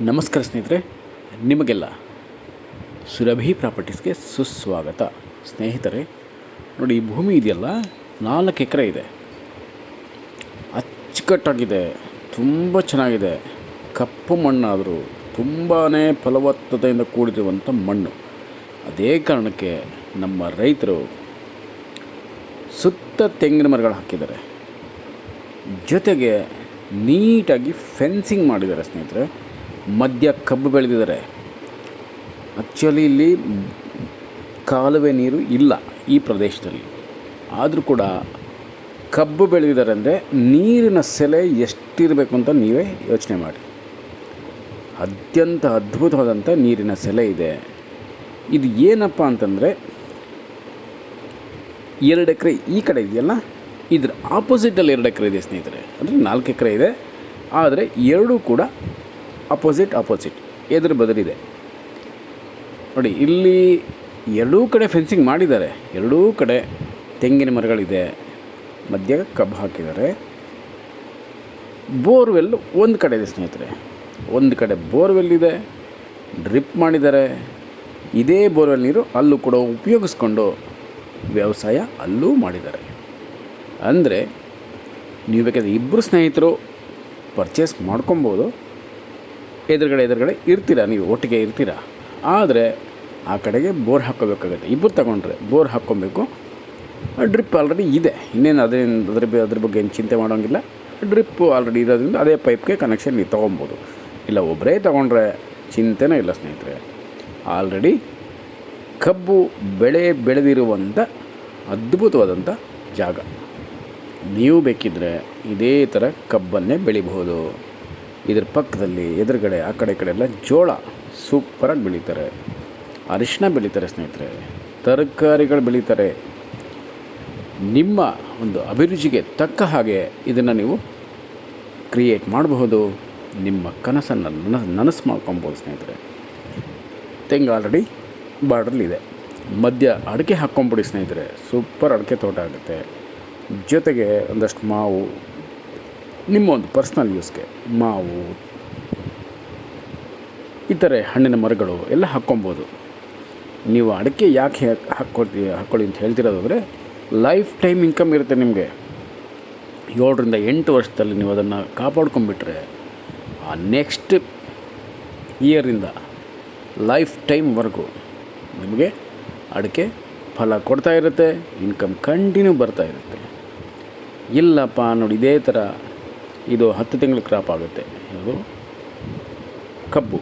ನಮಸ್ಕಾರ ಸ್ನೇಹಿತರೆ, ನಿಮಗೆಲ್ಲ ಸುರಭಿ ಪ್ರಾಪರ್ಟೀಸ್ಗೆ ಸುಸ್ವಾಗತ. ಸ್ನೇಹಿತರೆ ನೋಡಿ, ಈ ಭೂಮಿ ಇದೆಯಲ್ಲ 4 ಎಕರೆ ಇದೆ. ಅಚ್ಚುಕಟ್ಟಾಗಿದೆ, ತುಂಬ ಚೆನ್ನಾಗಿದೆ. ಕಪ್ಪು ಮಣ್ಣಾದರೂ ತುಂಬಾ ಫಲವತ್ತತೆಯಿಂದ ಕೂಡಿರುವಂಥ ಮಣ್ಣು. ಅದೇ ಕಾರಣಕ್ಕೆ ನಮ್ಮ ರೈತರು ಸುತ್ತ ತೆಂಗಿನ ಮರಗಳು ಹಾಕಿದ್ದಾರೆ, ಜೊತೆಗೆ ನೀಟಾಗಿ ಫೆನ್ಸಿಂಗ್ ಮಾಡಿದ್ದಾರೆ. ಸ್ನೇಹಿತರೆ, ಮಧ್ಯ ಕಬ್ಬು ಬೆಳೆದಿದ್ದಾರೆ. ಆ್ಯಕ್ಚುಲಿ ಇಲ್ಲಿ ಕಾಲುವೆ ನೀರು ಇಲ್ಲ ಈ ಪ್ರದೇಶದಲ್ಲಿ, ಆದರೂ ಕೂಡ ಕಬ್ಬು ಬೆಳೆದಿದ್ದಾರೆ ಅಂದರೆ ನೀರಿನ ಸೆಲೆ ಎಷ್ಟಿರಬೇಕು ಅಂತ ನೀವೇ ಯೋಚನೆ ಮಾಡಿ. ಅತ್ಯಂತ ಅದ್ಭುತವಾದಂಥ ನೀರಿನ ಸೆಲೆ ಇದೆ. ಇದು ಏನಪ್ಪ ಅಂತಂದರೆ, 2 ಎಕರೆ ಈ ಕಡೆ ಇದೆಯಲ್ಲ, ಇದ್ರ ಆಪೋಸಿಟಲ್ಲಿ 2 ಎಕರೆ ಇದೆ ಸ್ನೇಹಿತರೆ. ಅಂದರೆ 4 ಎಕರೆ ಇದೆ, ಆದರೆ ಎರಡೂ ಕೂಡ ಅಪೋಸಿಟ್ ಎದುರು ಬದಲಿದೆ. ನೋಡಿ, ಇಲ್ಲಿ ಎರಡೂ ಕಡೆ ಫೆನ್ಸಿಂಗ್ ಮಾಡಿದ್ದಾರೆ. ಎರಡೂ ಕಡೆ ತೆಂಗಿನ ಮರಗಳಿದೆ, ಮಧ್ಯ ಕಬ್ಬು ಹಾಕಿದ್ದಾರೆ. ಬೋರ್ವೆಲ್ ಒಂದು ಕಡೆ ಇದೆ ಸ್ನೇಹಿತರೆ, ಒಂದು ಕಡೆ ಬೋರ್ವೆಲ್ ಇದೆ, ಡ್ರಿಪ್ ಮಾಡಿದ್ದಾರೆ. ಇದೇ ಬೋರ್ವೆಲ್ ನೀರು ಅಲ್ಲೂ ಕೂಡ ಉಪಯೋಗಿಸ್ಕೊಂಡು ವ್ಯವಸಾಯ ಅಲ್ಲೂ ಮಾಡಿದ್ದಾರೆ. ಅಂದರೆ ನೀವು ಬೇಕಾದರೆ ಇಬ್ಬರು ಸ್ನೇಹಿತರು ಪರ್ಚೇಸ್ ಮಾಡ್ಕೊಬೋದು. ಎದುರುಗಡೆ ಇರ್ತೀರ, ನೀವು ಒಟ್ಟಿಗೆ ಇರ್ತೀರ. ಆದರೆ ಆ ಕಡೆಗೆ ಬೋರ್ ಹಾಕ್ಕೋಬೇಕಾಗತ್ತೆ. ಇಬ್ಬರು ತಗೊಂಡ್ರೆ ಬೋರ್ ಹಾಕ್ಕೊಬೇಕು. ಡ್ರಿಪ್ ಆಲ್ರೆಡಿ ಇದೆ, ಇನ್ನೇನು ಅದ್ರ ಬಗ್ಗೆ ಏನು ಚಿಂತೆ ಮಾಡೋಂಗಿಲ್ಲ. ಡ್ರಿಪ್ಪು ಆಲ್ರೆಡಿ ಇರೋದ್ರಿಂದ ಅದೇ ಪೈಪ್ಗೆ ಕನೆಕ್ಷನ್ ನೀವು ತೊಗೊಬೋದು. ಇಲ್ಲ ಒಬ್ಬರೇ ತೊಗೊಂಡ್ರೆ ಚಿಂತೆನೇ ಇಲ್ಲ ಸ್ನೇಹಿತರೆ. ಆಲ್ರೆಡಿ ಕಬ್ಬು ಬೆಳೆದಿರುವಂಥ ಅದ್ಭುತವಾದಂಥ ಜಾಗ. ನೀವು ಬೇಕಿದ್ದರೆ ಇದೇ ಥರ ಕಬ್ಬನ್ನೇ ಬೆಳಿಬಹುದು. ಇದ್ರ ಪಕ್ಕದಲ್ಲಿ ಎದುರುಗಡೆ ಆ ಕಡೆ ಎಲ್ಲ ಜೋಳ ಸೂಪರಾಗಿ ಬೆಳೀತಾರೆ, ಅರಿಶಿನ ಬೆಳೀತಾರೆ ಸ್ನೇಹಿತರೆ, ತರಕಾರಿಗಳು ಬೆಳೀತಾರೆ. ನಿಮ್ಮ ಒಂದು ಅಭಿರುಚಿಗೆ ತಕ್ಕ ಹಾಗೆ ಇದನ್ನು ನೀವು ಕ್ರಿಯೇಟ್ ಮಾಡಬಹುದು. ನಿಮ್ಮ ಕನಸನ್ನು ನನಸು ಮಾಡ್ಕೊಬೋದು ಸ್ನೇಹಿತರೆ. ತೆಂಗು ಆಲ್ರೆಡಿ ಬಾರ್ಡ್ರಲ್ಲಿದೆ, ಮಧ್ಯ ಅಡಿಕೆ ಹಾಕ್ಕೊಂಬಿಡಿ ಸ್ನೇಹಿತರೆ, ಸೂಪರ್ ಅಡಿಕೆ ತೋಟ ಆಗುತ್ತೆ. ಜೊತೆಗೆ ಒಂದಷ್ಟು ಮಾವು, ನಿಮ್ಮ ಒಂದು ಪರ್ಸ್ನಲ್ ಯೂಸ್ಗೆ ಮಾವು, ಇತರೆ ಹಣ್ಣಿನ ಮರಗಳು ಎಲ್ಲ ಹಾಕ್ಕೊಬೋದು. ನೀವು ಅಡಿಕೆ ಯಾಕೆ ಹಾಕ್ಕೊಳ್ಳಿ ಅಂತ ಹೇಳ್ತಿರೋದಾದರೆ, ಲೈಫ್ ಟೈಮ್ ಇನ್ಕಮ್ ಇರುತ್ತೆ ನಿಮಗೆ. 7 ರಿಂದ 8 ವರ್ಷದಲ್ಲಿ ನೀವು ಅದನ್ನು ಕಾಪಾಡ್ಕೊಂಬಿಟ್ರೆ ಆ ನೆಕ್ಸ್ಟ್ ಇಯರಿಂದ ಲೈಫ್ ಟೈಮ್ವರೆಗೂ ನಿಮಗೆ ಅಡಿಕೆ ಫಲ ಕೊಡ್ತಾ ಇರುತ್ತೆ, ಇನ್ಕಮ್ ಕಂಟಿನ್ಯೂ ಬರ್ತಾ ಇರುತ್ತೆ. ಇಲ್ಲಪ್ಪ ನೋಡಿ, ಇದೇ ಥರ ಇದು 10 ತಿಂಗಳ ಕ್ರಾಪ್ ಆಗುತ್ತೆ. ಇದು ಕಬ್ಬು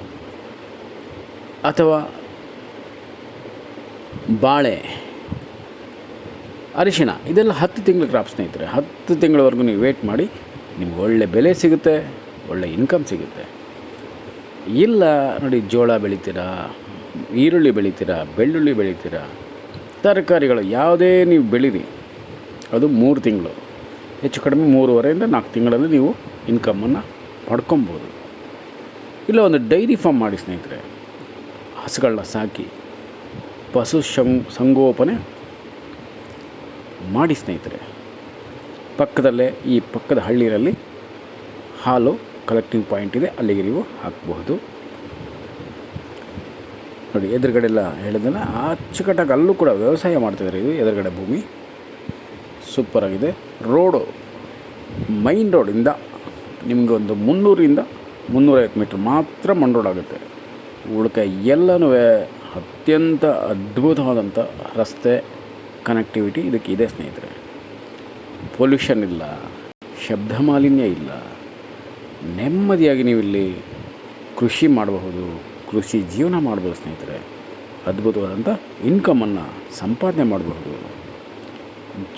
ಅಥವಾ ಬಾಳೆ, ಅರಿಶಿಣ, ಇದೆಲ್ಲ 10 ತಿಂಗಳ ಕ್ರಾಪ್ ಸ್ನೇಹಿತರೆ. 10 ತಿಂಗಳವರೆಗೂ ನೀವು ವೇಟ್ ಮಾಡಿ, ನಿಮ್ಗೆ ಒಳ್ಳೆ ಬೆಲೆ ಸಿಗುತ್ತೆ, ಒಳ್ಳೆ ಇನ್ಕಮ್ ಸಿಗುತ್ತೆ. ಇಲ್ಲ ನೋಡಿ, ಜೋಳ ಬೆಳಿತೀರಾ, ಈರುಳ್ಳಿ ಬೆಳಿತೀರಾ, ಬೆಳ್ಳುಳ್ಳಿ ಬೆಳಿತೀರಾ, ತರಕಾರಿಗಳು ಯಾವುದೇ ನೀವು ಬೆಳೀರಿ, ಅದು 3 ತಿಂಗಳು, ಹೆಚ್ಚು ಕಡಿಮೆ 3.5 ರಿಂದ 4 ತಿಂಗಳಲ್ಲಿ ನೀವು ಇನ್ಕಮನ್ನು ಪಡ್ಕೊಬೋದು. ಇಲ್ಲ ಒಂದು ಡೈರಿ ಫಾರ್ಮ್ ಮಾಡಿ ಸ್ನೇಹಿತರೆ, ಹಸುಗಳನ್ನ ಸಾಕಿ ಪಶು ಸಂಗೋಪನೆ ಮಾಡಿ ಸ್ನೇಹಿತರೆ. ಪಕ್ಕದಲ್ಲೇ ಈ ಪಕ್ಕದ ಹಳ್ಳಿಯಲ್ಲಿ ಹಾಲು ಕಲೆಕ್ಟಿಂಗ್ ಪಾಯಿಂಟ್ ಇದೆ, ಅಲ್ಲಿಗೆ ನೀವು ಹಾಕಬಹುದು. ನೋಡಿ, ಎದುರುಗಡೆ ಎಲ್ಲ ಹೇಳಿದಲ್ಲ, ಅಚ್ಚುಕಟ್ಟಾಗಿ ಅಲ್ಲೂ ಕೂಡ ವ್ಯವಸಾಯ ಮಾಡ್ತಿದ್ದಾರೆ. ಇದು ಎದುರುಗಡೆ ಭೂಮಿ ಸೂಪರಾಗಿದೆ. ರೋಡು ಮೈನ್ ರೋಡಿಂದ ನಿಮಗೆ ಒಂದು 300 ರಿಂದ 350 ಮೀಟ್ರ್ ಮಾತ್ರ ಮಣ್ ರೋಡ್ ಆಗುತ್ತೆ. ಉಳ್ಕ ಎಲ್ಲನೂ ಅತ್ಯಂತ ಅದ್ಭುತವಾದಂಥ ರಸ್ತೆ ಕನೆಕ್ಟಿವಿಟಿ ಇದಕ್ಕೆ ಇದೆ ಸ್ನೇಹಿತರೆ. ಪೊಲ್ಯೂಷನ್ ಇಲ್ಲ, ಶಬ್ದ ಮಾಲಿನ್ಯ ಇಲ್ಲ, ನೆಮ್ಮದಿಯಾಗಿ ನೀವು ಇಲ್ಲಿ ಕೃಷಿ ಮಾಡಬಹುದು, ಕೃಷಿ ಜೀವನ ಮಾಡ್ಬೋದು ಸ್ನೇಹಿತರೆ. ಅದ್ಭುತವಾದಂಥ ಇನ್ಕಮನ್ನು ಸಂಪಾದನೆ ಮಾಡಬಹುದು.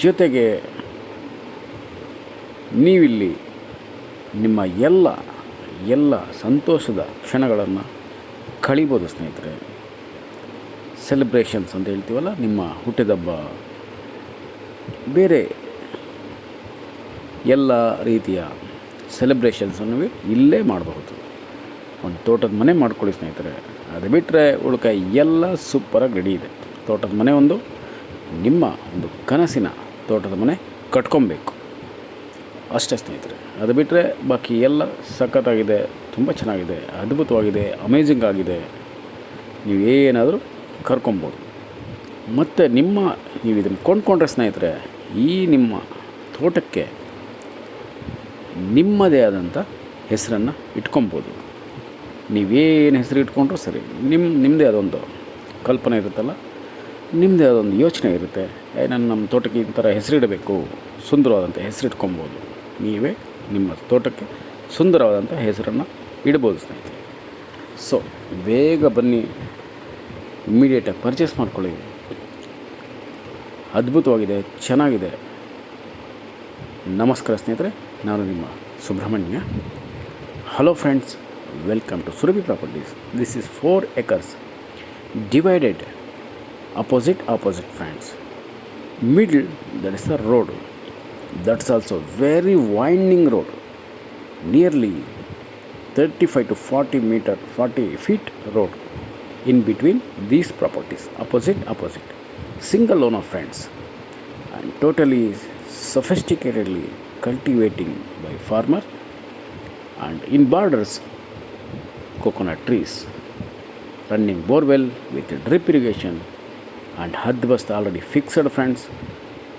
ಜೊತೆಗೆ ನೀವಿಲ್ಲಿ ನಿಮ್ಮ ಎಲ್ಲ ಸಂತೋಷದ ಕ್ಷಣಗಳನ್ನು ಕಳಿಬೋದು ಸ್ನೇಹಿತರೆ. ಸೆಲೆಬ್ರೇಷನ್ಸ್ ಅಂತ ಹೇಳ್ತೀವಲ್ಲ, ನಿಮ್ಮ ಹುಟ್ಟಿದಬ್ಬ, ಬೇರೆ ಎಲ್ಲ ರೀತಿಯ ಸೆಲೆಬ್ರೇಷನ್ಸನ್ನು ಇಲ್ಲೇ ಮಾಡಬಹುದು. ಒಂದು ತೋಟದ ಮನೆ ಮಾಡ್ಕೊಳ್ಳಿ ಸ್ನೇಹಿತರೆ. ಅದು ಬಿಟ್ಟರೆ ಉಳ್ಕ ಎಲ್ಲ ಸೂಪರಾಗಿ ರೆಡಿ ಇದೆ. ತೋಟದ ಮನೆ ನಿಮ್ಮ ಒಂದು ಕನಸಿನ ತೋಟದ ಮನೆ ಕಟ್ಕೊಬೇಕು. ಅಷ್ಟೇ ಸ್ನೇಹಿತರೆ. ಅದು ಬಿಟ್ಟರೆ ಬಾಕಿ ಎಲ್ಲ ಸಖತ್ತಾಗಿದೆ, ತುಂಬ ಚೆನ್ನಾಗಿದೆ, ಅದ್ಭುತವಾಗಿದೆ, ಅಮೇಝಿಂಗ್ ಆಗಿದೆ. ನೀವೇನಾದರೂ ಕರ್ಕೊಬೋದು. ಮತ್ತು ನೀವು ಇದನ್ನು ಕೊಂಡ್ಕೊಂಡ್ರೆ ಸ್ನೇಹಿತರೆ, ಈ ನಿಮ್ಮ ತೋಟಕ್ಕೆ ನಿಮ್ಮದೇ ಆದಂಥ ಹೆಸರನ್ನು ಇಟ್ಕೊಬೋದು. ನೀವೇನು ಹೆಸರು ಇಟ್ಕೊಂಡ್ರೂ ಸರಿ, ನಿಮ್ಮದೇ ಅದೊಂದು ಕಲ್ಪನೆ ಇರುತ್ತಲ್ಲ, ನಿಮ್ಮದೇ ಅದೊಂದು ಯೋಚನೆ ಇರುತ್ತೆ. ನಮ್ಮ ತೋಟಕ್ಕೆ ಈ ಥರ ಹೆಸರಿಡಬೇಕು, ಸುಂದರವಾದಂಥ ಹೆಸರು ಇಟ್ಕೊಬೋದು. ನೀವೇ ನಿಮ್ಮ ತೋಟಕ್ಕೆ ಸುಂದರವಾದಂಥ ಹೆಸರನ್ನು ಇಡ್ಬೋದು ಸ್ನೇಹಿತರೆ. ಸೊ ಬೇಗ ಬನ್ನಿ, ಇಮ್ಮಿಡಿಯೇಟಾಗಿ ಪರ್ಚೇಸ್ ಮಾಡ್ಕೊಳ್ಳಿ. ಅದ್ಭುತವಾಗಿದೆ, ಚೆನ್ನಾಗಿದೆ. ನಮಸ್ಕಾರ ಸ್ನೇಹಿತರೆ, ನಾನು ನಿಮ್ಮ Subrahmanya. Hello friends, welcome to Surabhi properties. This is 4 acres divided opposite friends. Middle, there is a road. That's also very winding road, nearly 35 to 40 feet road in between these properties, opposite, single owner friends, and totally sophisticatedly cultivating by farmer, and in borders coconut trees, running borewell with drip irrigation, and hadbast already fixed friends.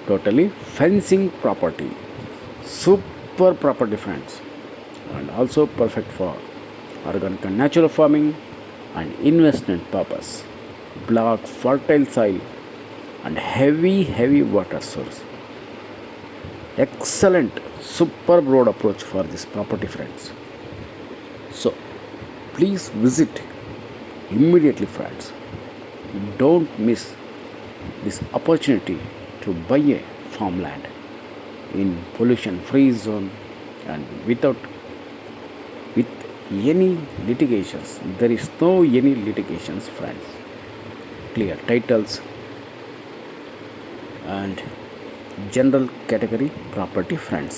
Totally fencing property, super property friends, and also perfect for organic and natural farming and investment purpose. Black fertile soil and heavy water source. Excellent, superb road approach for this property friends. So please visit immediately friends. Don't miss this opportunity to buy a farmland in pollution free zone and with any litigations. There is no any litigations friends. Clear titles and general category property friends.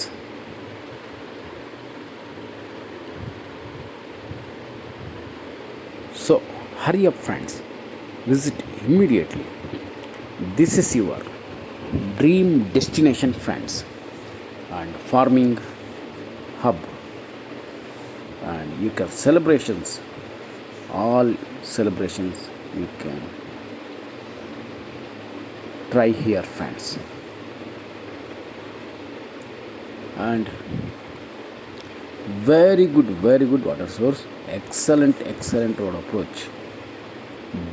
So hurry up friends, visit immediately. This is your dream destination friends, and farming hub, and you can all celebrations you can try here friends. And very good water source, excellent road approach,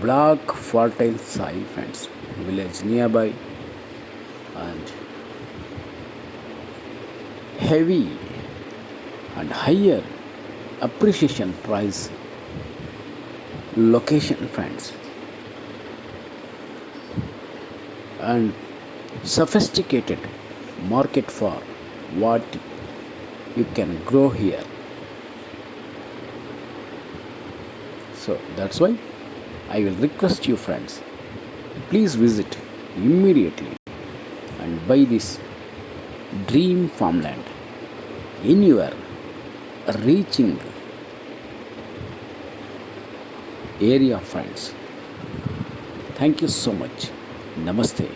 black fertile soil friends, village nearby, and heavy and higher appreciation price location friends, and sophisticated market for what you can grow here. So that's why I will request you friends, please visit immediately and buy this dream farmland in your reaching area friends. Thank you so much. Namaste.